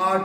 8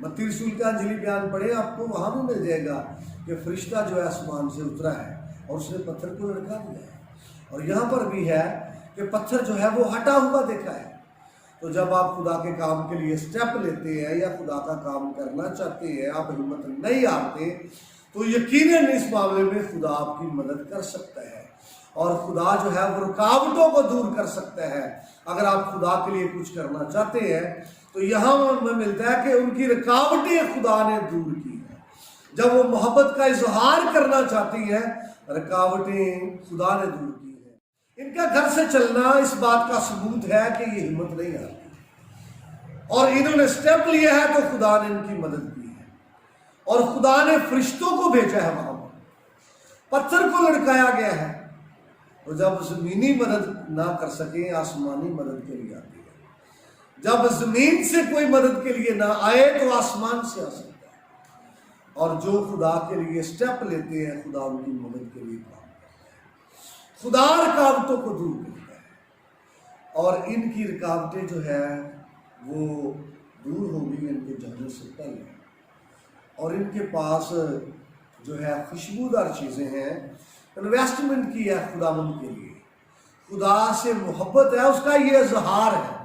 متی رسول کا انجیلی بیان پڑھیں آپ کو وہاں بھی مل جائے گا کہ فرشتہ جو ہے آسمان سے اترا ہے اور اس نے پتھر کو لڑکا دیا ہے، اور یہاں پر بھی ہے کہ پتھر جو ہے وہ ہٹا ہوا دیکھا ہے۔ تو جب آپ خدا کے کام کے لیے سٹیپ لیتے ہیں یا خدا کا کام کرنا چاہتے ہیں، آپ ہمت نہیں ہارتے، تو یقیناً اس معاملے میں خدا آپ کی مدد کر سکتا ہے، اور خدا جو ہے وہ رکاوٹوں کو دور کر سکتا ہے۔ اگر آپ خدا کے لیے کچھ کرنا چاہتے ہیں تو یہاں ہمیں ملتا ہے کہ ان کی رکاوٹیں خدا نے دور کی ہیں۔ جب وہ محبت کا اظہار کرنا چاہتی ہیں، رکاوٹیں خدا نے دور کی ہیں۔ ان کا گھر سے چلنا اس بات کا ثبوت ہے کہ یہ ہمت نہیں آتی، اور انہوں نے سٹیپ لیا ہے تو خدا نے ان کی مدد کی ہے، اور خدا نے فرشتوں کو بھیجا ہے وہاں پر، پتھر کو لڑکایا گیا ہے۔ تو جب زمینی مدد نہ کر سکیں، آسمانی مدد کے لیے آتی ہے۔ جب زمین سے کوئی مدد کے لیے نہ آئے تو آسمان سے آ سکتا ہے، اور جو خدا کے لیے سٹیپ لیتے ہیں خدا ان کی مدد کے لیے کام کرتا ہے۔ خدا رکاوٹوں کو دور کرتا ہے، اور ان کی رکاوٹیں جو ہے وہ دور ہو گئی ان کے جانے سے پہلے، اور ان کے پاس جو ہے خوشبودار چیزیں ہیں۔ انویسٹمنٹ کی ہے خداوند کے لیے، خدا سے محبت ہے، اس کا یہ اظہار ہے۔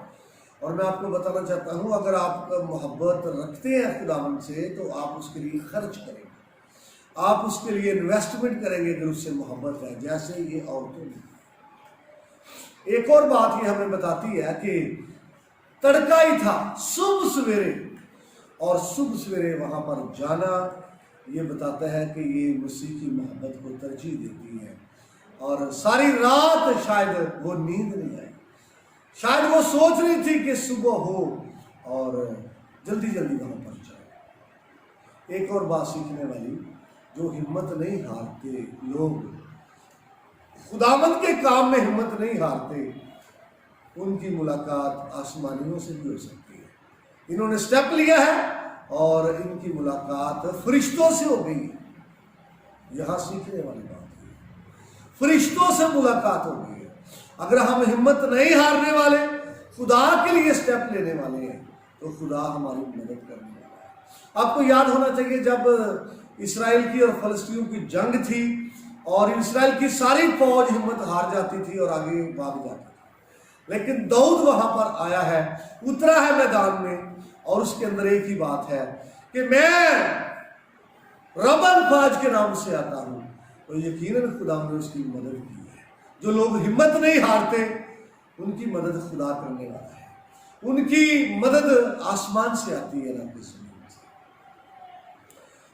اور میں آپ کو بتانا چاہتا ہوں، اگر آپ محبت رکھتے ہیں خداوند سے تو آپ اس کے لیے خرچ کریں گے، آپ اس کے لیے انویسٹمنٹ کریں گے اگر اس سے محبت ہے، جیسے یہ عورتوں نے۔ ایک اور بات یہ ہمیں بتاتی ہے کہ تڑکا ہی تھا صبح سویرے، اور صبح سویرے وہاں پر جانا یہ بتاتا ہے کہ یہ مسیح کی محبت کو ترجیح دیتی ہے، اور ساری رات شاید وہ نیند نہیں آئی، شاید وہ سوچ رہی تھی کہ صبح ہو اور جلدی جلدی وہاں پر جائے۔ ایک اور بات سیکھنے والی، جو ہمت نہیں ہارتے لوگ، خداوند کے کام میں ہمت نہیں ہارتے، ان کی ملاقات آسمانیوں سے بھی ہو سکتی ہے۔ انہوں نے سٹیپ لیا ہے اور ان کی ملاقات فرشتوں سے ہو گئی ہے۔ یہاں سیکھنے والی بات ہے، فرشتوں سے ملاقات ہو گئی ہے۔ اگر ہم ہمت نہیں ہارنے والے، خدا کے لیے سٹیپ لینے والے ہیں، تو خدا ہماری مدد کرنے والا ہے۔ آپ کو یاد ہونا چاہیے جب اسرائیل کی اور فلسطینیوں کی جنگ تھی اور اسرائیل کی ساری فوج ہمت ہار جاتی تھی اور آگے بھاگ جاتی تھی، لیکن داؤد وہاں پر آیا ہے، اترا ہے میدان میں، اور اس کے اندر ایک ہی بات ہے کہ میں رب الفاظ کے نام سے آتا ہوں، تو یقیناً خدا نے اس کی مدد کی ہے۔ جو لوگ ہمت نہیں ہارتے ان کی مدد خدا کرنے والا ہے، ان کی مدد آسمان سے آتی ہے، نہ کہ زمین سے۔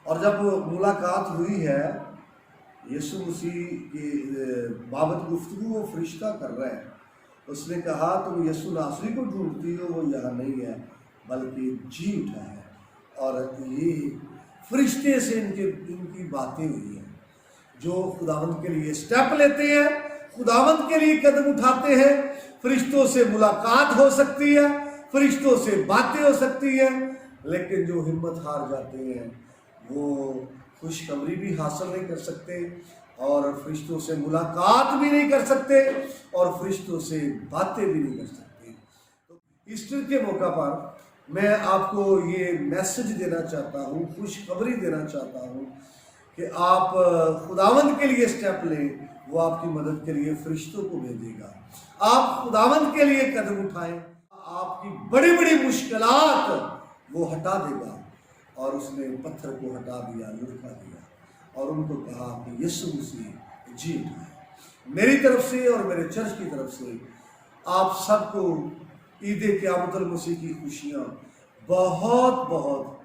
اور جب ملاقات ہوئی ہے یسوع مسیح کی بابت گفتگو وہ فرشتہ کر رہا ہے، اس نے کہا تم یسوع ناصری کو ڈھونڈتی ہو، وہ یہاں نہیں ہے بلکہ جی اٹھا ہے۔ اور یہ فرشتے سے ان کی باتیں ہوئی ہیں، جو خداوند کے لیے سٹیپ لیتے ہیں، خداوند کے لیے قدم اٹھاتے ہیں، فرشتوں سے ملاقات ہو سکتی ہے، فرشتوں سے باتیں ہو سکتی ہیں، لیکن جو ہمت ہار جاتے ہیں وہ خوشخبری بھی حاصل نہیں کر سکتے، اور فرشتوں سے ملاقات بھی نہیں کر سکتے، اور فرشتوں سے باتیں بھی نہیں کر سکتے۔ ایسٹر کے موقع پر میں آپ کو یہ میسج دینا چاہتا ہوں، خوشخبری دینا چاہتا ہوں کہ آپ خداوند کے لیے سٹیپ لیں، وہ آپ کی مدد کے لیے فرشتوں کو بھیجے گا۔ آپ خداوند کے لیے قدم اٹھائیں، آپ کی بڑی بڑی مشکلات وہ ہٹا دے گا۔ اور اس نے پتھر کو ہٹا دیا، لڑکا دیا، اور ان کو کہا کہ یسوع مسیح جی اٹھائے۔ میری طرف سے اور میرے چرچ کی طرف سے آپ سب کو عید قیامت المسیح کی خوشیاں بہت بہت